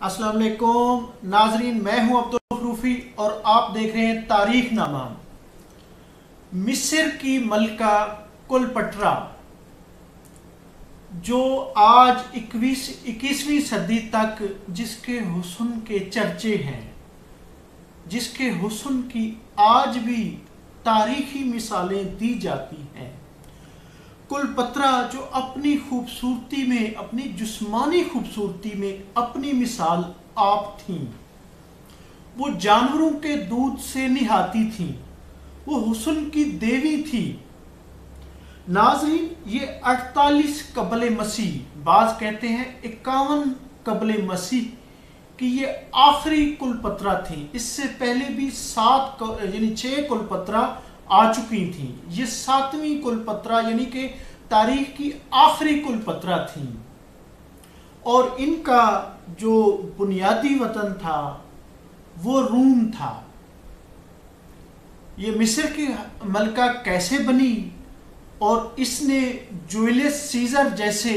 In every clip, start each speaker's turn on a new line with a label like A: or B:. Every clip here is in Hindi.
A: अस्सलाम वालेकुम नाजरीन, मैं हूं अब्दुल रूफी और आप देख रहे हैं तारीख नामा। मिस्र की मलका क्लेओपेट्रा जो आज 21वीं सदी तक जिसके हुस्न के चर्चे हैं, जिसके हुस्न की आज भी तारीखी मिसालें दी जाती हैं। क्लेओपेट्रा जो अपनी खूबसूरती में, अपनी जिस्मानी खूबसूरती में अपनी मिसाल आप थीं। वो जानवरों के दूध से निहाती थीं, वो हुस्न की देवी थी। नाजरीन, ये 48 कबल मसीह, बाज कहते हैं 51 कबल मसीह कि ये आखिरी क्लेओपेट्रा थी। इससे पहले भी 6 क्लेओपेट्रा आ चुकी थी। ये 7वीं क्लेओपेट्रा यानी कि तारीख की आखिरी क्लेओपेट्रा थी। और इनका जो बुनियादी वतन था वो रूम था। ये मिस्र की मलका कैसे बनी और इसने जूलियस सीजर जैसे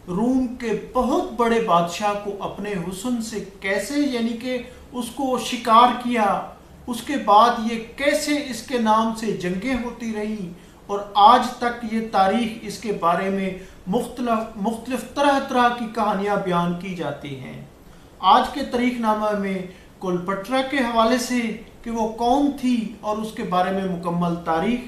A: रूम के बहुत बड़े बादशाह को अपने हुस्न से कैसे यानी कि उसको शिकार किया, उसके बाद ये कैसे इसके नाम से जंगें होती रही और आज तक ये तारीख इसके बारे में मुख्तलिफ तरह तरह की कहानियाँ बयान की जाती हैं। आज के तारीखनामा में क्लेओपेट्रा के हवाले से कि वो कौन थी और उसके बारे में मुकम्मल तारीख।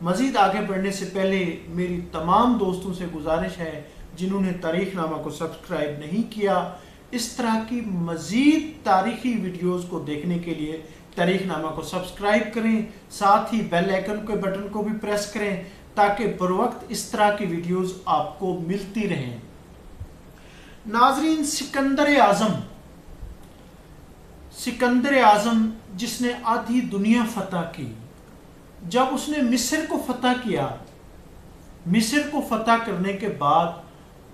A: मज़ीद आगे बढ़ने से पहले मेरी तमाम दोस्तों से गुजारिश है जिन्होंने तारीखनामा को सब्सक्राइब नहीं किया, इस तरह की मज़ीद तारीखी वीडियोस को देखने के लिए तारीखनामा को सब्सक्राइब करें। साथ ही बेल आइकन के बटन को भी प्रेस करें ताकि बर वक्त इस तरह की वीडियोस आपको मिलती रहें। नाजरीन, सिकंदर आज़म जिसने आधी दुनिया फतह की, जब उसने मिस्र को फतह किया, मिस्र को फतह करने के बाद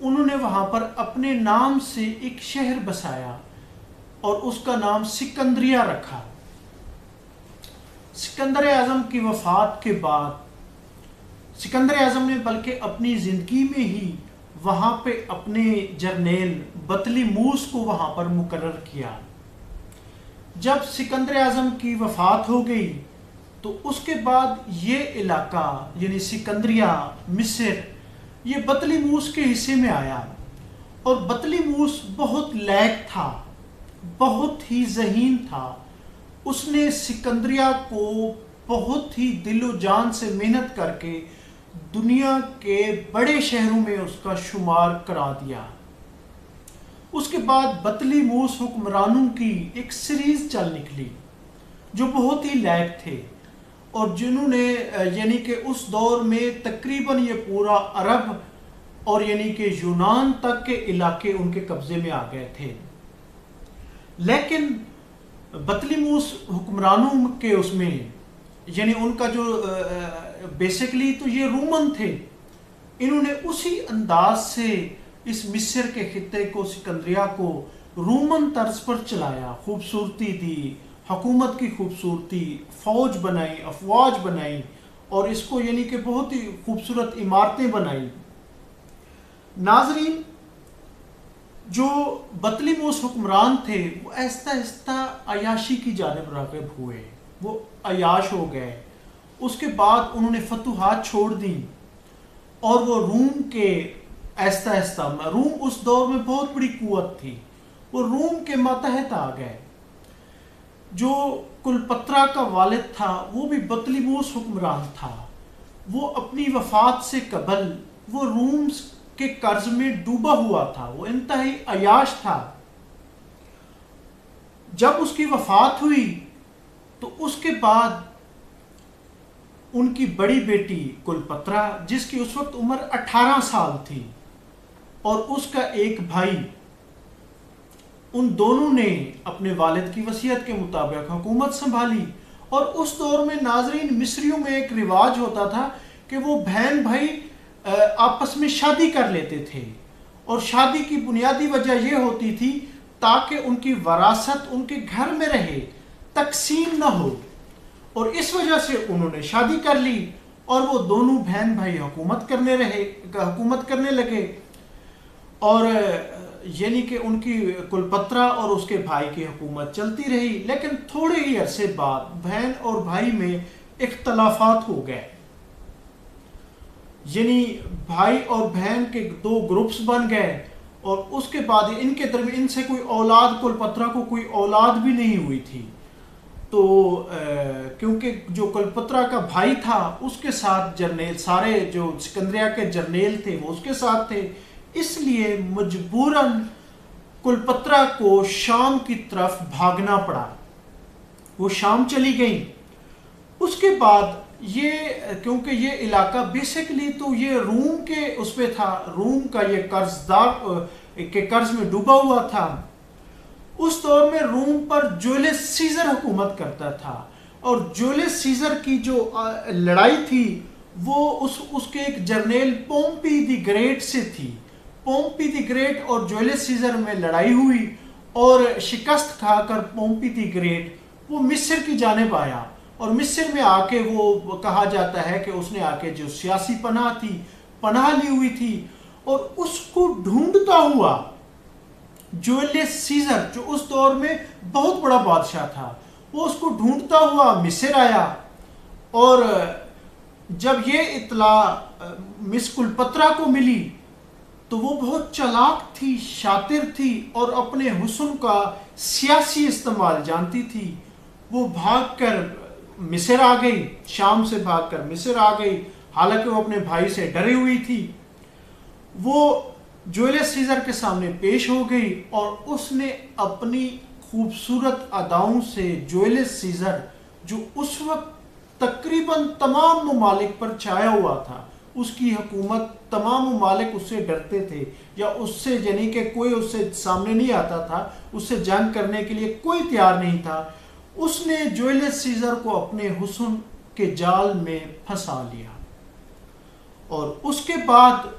A: उन्होंने वहाँ पर अपने नाम से एक शहर बसाया और उसका नाम सिकंदरिया रखा। सिकंदर आज़म की वफ़ात के बाद सिकंदर आज़म ने बल्कि अपनी ज़िंदगी में ही वहाँ पे अपने जर्नेल बतलीमूस को वहाँ पर मुकर्रर किया। जब सिकंदर आज़म की वफ़ात हो गई तो उसके बाद ये इलाका यानी सिकंदरिया मिस्र ये बतलीमूस के हिस्से में आया और बतलीमूस बहुत लायक था, बहुत ही ज़हीन था। उसने सिकंदरिया को बहुत ही दिलो जान से मेहनत करके दुनिया के बड़े शहरों में उसका शुमार करा दिया। उसके बाद बतलीमूस हुक्मरानों की एक सीरीज चल निकली जो बहुत ही लायक थे और जिन्होंने यानी कि उस दौर में तकरीबन ये पूरा अरब और यानी कि यूनान तक के इलाके उनके कब्जे में आ गए थे। लेकिन बतलीमूस हुक्मरानों के उसमें यानी उनका जो बेसिकली तो ये रोमन थे, इन्होंने उसी अंदाज से इस मिस्र के खित्ते को, सिकंदरिया को रोमन तर्ज पर चलाया। खूबसूरती दी, हुकूमत की खूबसूरती, फौज बनाई, अफवाज बनाई और इसको यानी कि बहुत ही खूबसूरत इमारतें बनाई। नाजरीन, जो बतलीमूस हुक्मरान थे वो आहिस्ता आहिस्ता अयाशी की जानिब राग़िब हुए, वो अयाश हो गए। उसके बाद उन्होंने फतूहात छोड़ दी और वो रूम के आहिस्ता आहिस्ता, रूम उस दौर में बहुत बड़ी कुव्वत थी, वो रूम के मातहत आ गए। जो क्लेओपेट्रा का वालिद था वो भी बतलीमूस हुक्मरान था। वो अपनी वफ़ात से कबल वो रूम के कर्ज में डूबा हुआ था, वो इंतहाई अयाश था। जब उसकी वफ़ात हुई तो उसके बाद उनकी बड़ी बेटी क्लेओपेट्रा, जिसकी उस वक्त उम्र 18 साल थी, और उसका एक भाई, उन दोनों ने अपने वालिद की वसीयत के मुताबिक हुकूमत संभाली। और उस दौर में नाजरीन, मिस्रियों में एक रिवाज होता था कि वो बहन भाई आपस में शादी कर लेते थे और शादी की बुनियादी वजह यह होती थी ताकि उनकी वरासत उनके घर में रहे, तकसीम ना हो। और इस वजह से उन्होंने शादी कर ली और वो दोनों बहन भाई हुकूमत करने लगे। और यानी कि उनकी कुलपत्रा और उसके भाई की हुकूमत चलती रही, लेकिन थोड़े ही अरसे बाद बहन और भाई में इख्तलाफात हो गए। यानी भाई और बहन के दो ग्रुप्स बन गए और उसके बाद इनके दरमियान इनसे कोई औलाद, कुलपत्रा को कोई औलाद भी नहीं हुई थी। तो क्योंकि जो कुलपत्रा का भाई था उसके साथ जर्नेल, सारे जो सिकंदरिया के जर्नेल थे वो उसके साथ थे, इसलिए मजबूरन कुलपत्रा को शाम की तरफ भागना पड़ा। वो शाम चली गई। उसके बाद ये, क्योंकि ये इलाका बेसिकली तो ये रूम के उस पे था, रूम का ये कर्जदार के कर्ज में डूबा हुआ था। उस दौर में रूम पर जूलियस सीजर हुकूमत करता था और जूलियस सीजर की जो लड़ाई थी वो उसके एक जर्नेल पोम्पी द ग्रेट से थी। पोम्पी द ग्रेट और जूलियस सीजर में लड़ाई हुई और शिकस्त खाकर पोम्पी द ग्रेट वो मिस्र की जानिब आया और मिस्र में आके वो कहा जाता है कि उसने आके जो सियासी पनाह थी, पनाह ली हुई थी और उसको ढूंढता हुआ जूलियस सीजर, जो उस दौर में बहुत बड़ा बादशाह था, वो उसको ढूंढता हुआ मिस्र आया। और जब ये इत्तला मिस कुलपत्रा को मिली तो वो बहुत चालाक थी, शातिर थी और अपने हुस्न का सियासी इस्तेमाल जानती थी। वो भागकर मिस्र आ गई, शाम से भागकर मिस्र आ गई, हालांकि वो अपने भाई से डरी हुई थी। वो जूलियस सीजर के सामने पेश हो गई और उसने अपनी खूबसूरत अदाओं से जूलियस सीजर, जो उस वक्त तकरीबन तमाम ममालिक पर छाया हुआ था, उसकी हुकूमत, तमाम ममालिक उससे डरते थे या उससे, यानी कि कोई उससे सामने नहीं आता था, उससे जंग करने के लिए कोई तैयार नहीं था। उसने जूलियस सीजर को अपने हुस्न के जाल में फंसा लिया और उसके बाद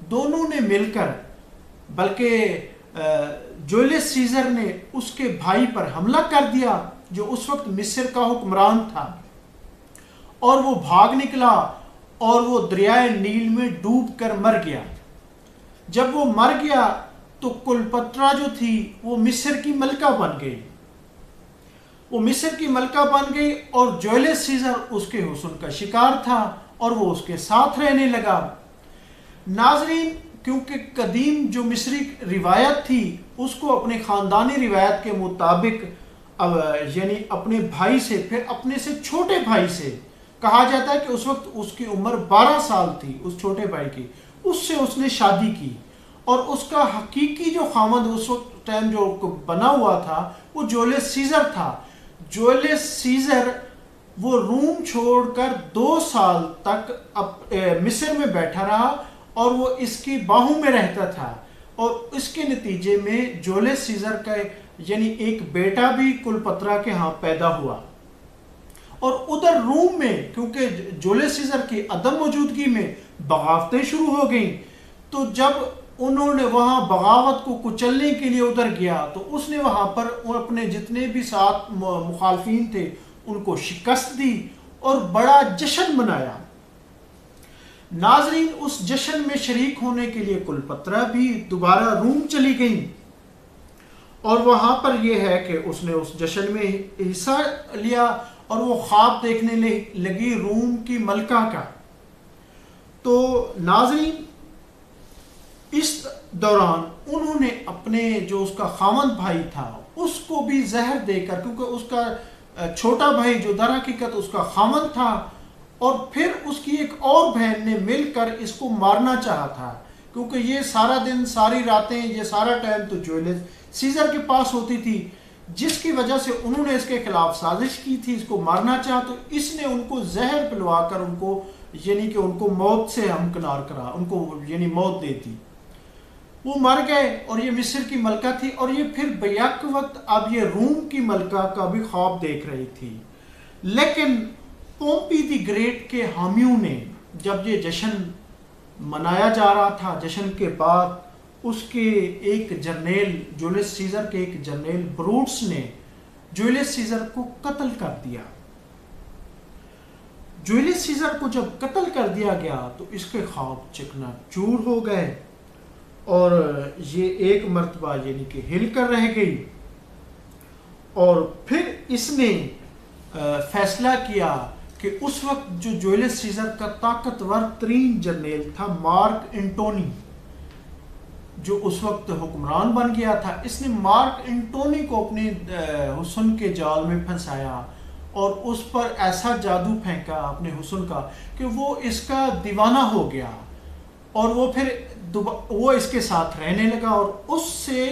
A: दोनों ने मिलकर, बल्कि जूलियस सीजर ने उसके भाई पर हमला कर दिया जो उस वक्त मिस्र का हुक्मरान था और वो भाग निकला और वो दरियाए नील में डूब कर मर गया। जब वो मर गया तो कुलपत्रा जो थी वो मिस्र की मलका बन गई, वो मिस्र की मलका बन गई और जूलियस सीजर उसके हुस्न का शिकार था और वो उसके साथ रहने लगा। नाजरीन, क्योंकि कदीम जो मिस्री रिवायत थी उसको अपने ख़ानदानी रिवायत के मुताबिक अब यानी अपने भाई से, फिर अपने से छोटे भाई से, कहा जाता है कि उस वक्त उसकी उम्र 12 साल थी उस छोटे भाई की, उससे उसने शादी की और उसका हकीकी जो खामद उस वक्त टाइम जो बना हुआ था वो जूलियस सीजर था। जूलियस सीजर वो रूम छोड़कर 2 साल तक मिस्र में बैठा रहा और वो इसकी बाहों में रहता था और इसके नतीजे में जूलियस सीजर का यानी एक बेटा भी कुलपत्रा के यहाँ पैदा हुआ। और उधर रूम में, क्योंकि जूलियस सीजर की अदम मौजूदगी में बगावतें शुरू हो गई, तो जब उन्होंने वहाँ बगावत को कुचलने के लिए उधर गया तो उसने वहाँ पर अपने जितने भी साथ मुखालफिन थे उनको शिकस्त दी और बड़ा जश्न मनाया। नाजरीन, उस जश्न में शरीक होने के लिए कुलपत्रा भी दोबारा रूम चली गई और वहां पर यह है कि उसने उस जश्न में हिस्सा लिया और वो ख्वाब देखने लगी रूम की मलका का। तो नाजरीन, इस दौरान उन्होंने अपने जो उसका खामद भाई था उसको भी जहर देकर, क्योंकि उसका छोटा भाई जो दर हकीकत उसका खामद था और फिर उसकी एक और बहन ने मिलकर इसको मारना चाहा था, क्योंकि ये सारा दिन, सारी रातें, ये सारा टाइम तो जूलियस सीजर के पास होती थी, जिसकी वजह से उन्होंने इसके खिलाफ साजिश की थी, इसको मारना चाहा। तो इसने उनको जहर पिलवाकर उनको यानी कि उनको मौत से हमकिनार करा, उनको यानी मौत दे दी। वो मर गए और ये मिस्र की मलका थी और ये फिर बैक वक्त अब ये रूम की मलका का भी ख्वाब देख रही थी। लेकिन पोम्पी द ग्रेट के हामियों ने, जब ये जश्न मनाया जा रहा था, जश्न के बाद उसके एक जर्नेल, जूलियस सीजर के एक जर्नेल ब्रूट्स ने जूलियस सीजर को कत्ल कर दिया। जूलियस सीजर को जब कत्ल कर दिया गया तो इसके ख्वाब चकनाचूर हो गए और ये एक मर्तबा यानी कि हिल कर रह गई। और फिर इसने फैसला किया कि उस वक्त जो जूलियस सीजर का ताकतवर तरीन जर्नेल था मार्क एंटोनी, जो उस वक्त हुक्मरान बन गया था, इसने मार्क एंटोनी को अपने हुस्न के जाल में फंसाया और उस पर ऐसा जादू फेंका अपने हुस्न का कि वो इसका दीवाना हो गया और वो फिर वो इसके साथ रहने लगा। और उससे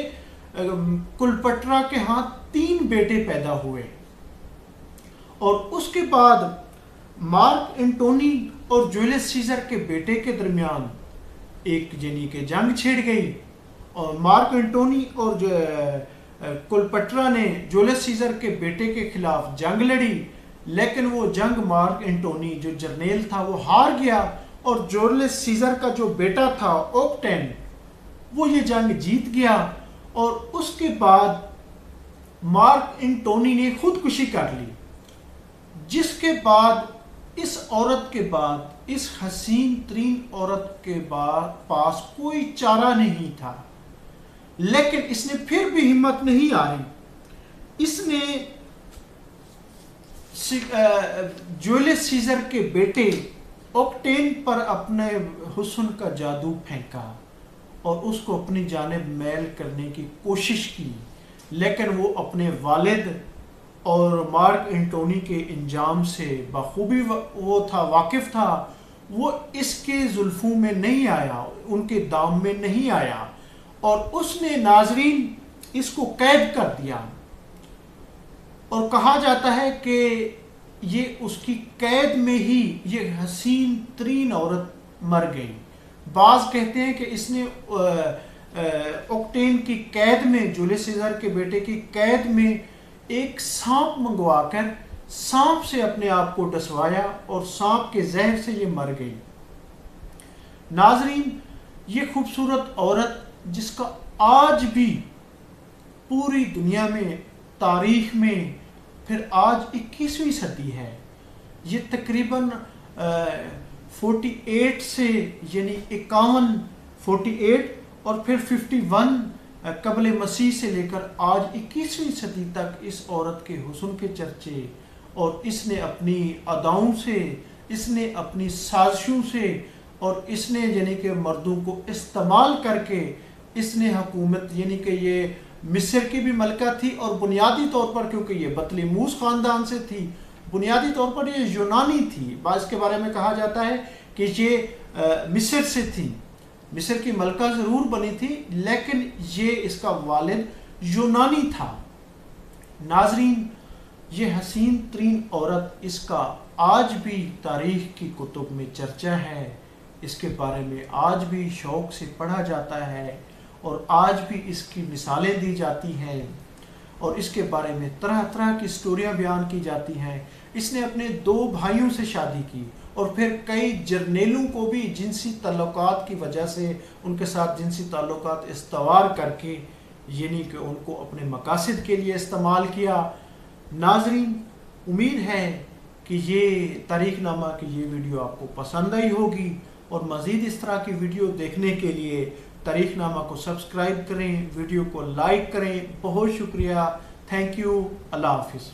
A: क्लीयोपेट्रा के हाथ 3 बेटे पैदा हुए। और उसके बाद मार्क एंटोनी और जूलियस सीजर के बेटे के दरमियान एक यानी कि जंग छिड़ गई और मार्क एंटोनी और क्लीयोपेट्रा ने जूलियस सीजर के बेटे के खिलाफ जंग लड़ी, लेकिन वो जंग मार्क एंटोनी जो जर्नेल था वो हार गया और जूलियस सीजर का जो बेटा था ऑक्टेन वो ये जंग जीत गया। और उसके बाद मार्क एंटोनी ने खुदकुशी कर ली, जिसके बाद इस औरत के बाद, इस हसीन तरीन औरत के बाद पास कोई चारा नहीं था। लेकिन इसने फिर भी हिम्मत नहीं हारी। इसने जूलियस सीजर के बेटे ऑक्टेन पर अपने हुस्न का जादू फेंका और उसको अपनी जानिब मैल करने की कोशिश की, लेकिन वो अपने वालिद और मार्क एंटोनी के इंजाम से बखूबी वो था वाकिफ था। वो इसके जुल्फों में नहीं आया, उनके दाम में नहीं आया और उसने नाजरीन इसको कैद कर दिया। और कहा जाता है कि ये उसकी कैद में ही ये हसीन तरीन औरत मर गई। बाज कहते हैं कि इसने ऑक्टेन की कैद में, जूलियस सीजर के बेटे की कैद में एक सांप मंगवाकर सांप से अपने आप को डसवाया और सांप के जहर से ये मर गई। नाजरीन, ये खूबसूरत औरत जिसका आज भी पूरी दुनिया में, तारीख में, फिर आज 21वीं सदी है, ये तकरीबन 48 से यानी 51, 48 और फिर 51 कबल मसीह से लेकर आज 21वीं सदी तक इस औरत के हुस्न के चर्चे और इसने अपनी अदाओं से, इसने अपनी साजिशों से और इसने यानी कि मर्दों को इस्तेमाल करके इसने हुकूमत, यानी कि ये मिस्र की भी मलका थी और बुनियादी तौर पर क्योंकि ये बतलीमूस ख़ानदान से थी, बुनियादी तौर पर ये यूनानी थी। बाज़ के बारे में कहा जाता है कि ये मिस्र से थी, मिस्र की मलका ज़रूर बनी थी, लेकिन ये इसका वालिद यूनानी था। नाजरीन, ये हसीन तरीन औरत, इसका आज भी तारीख़ की कुतुब में चर्चा है, इसके बारे में आज भी शौक़ से पढ़ा जाता है और आज भी इसकी मिसालें दी जाती हैं और इसके बारे में तरह तरह की स्टोरियाँ बयान की जाती हैं। इसने अपने 2 भाइयों से शादी की और फिर कई जर्नेलों को भी जिनसी ताल्लुकात की वजह से उनके साथ जिनसी ताल्लुकात इस्तवार करके यानी कि उनको अपने मकासद के लिए इस्तेमाल किया। नाजरीन, उम्मीद है कि ये तारीखनामा की ये वीडियो आपको पसंद आई होगी और मज़ीद इस तरह की वीडियो देखने के लिए तारीखनामा को सब्सक्राइब करें, वीडियो को लाइक करें। बहुत शुक्रिया, थैंक यू, अल्लाह हाफिज़।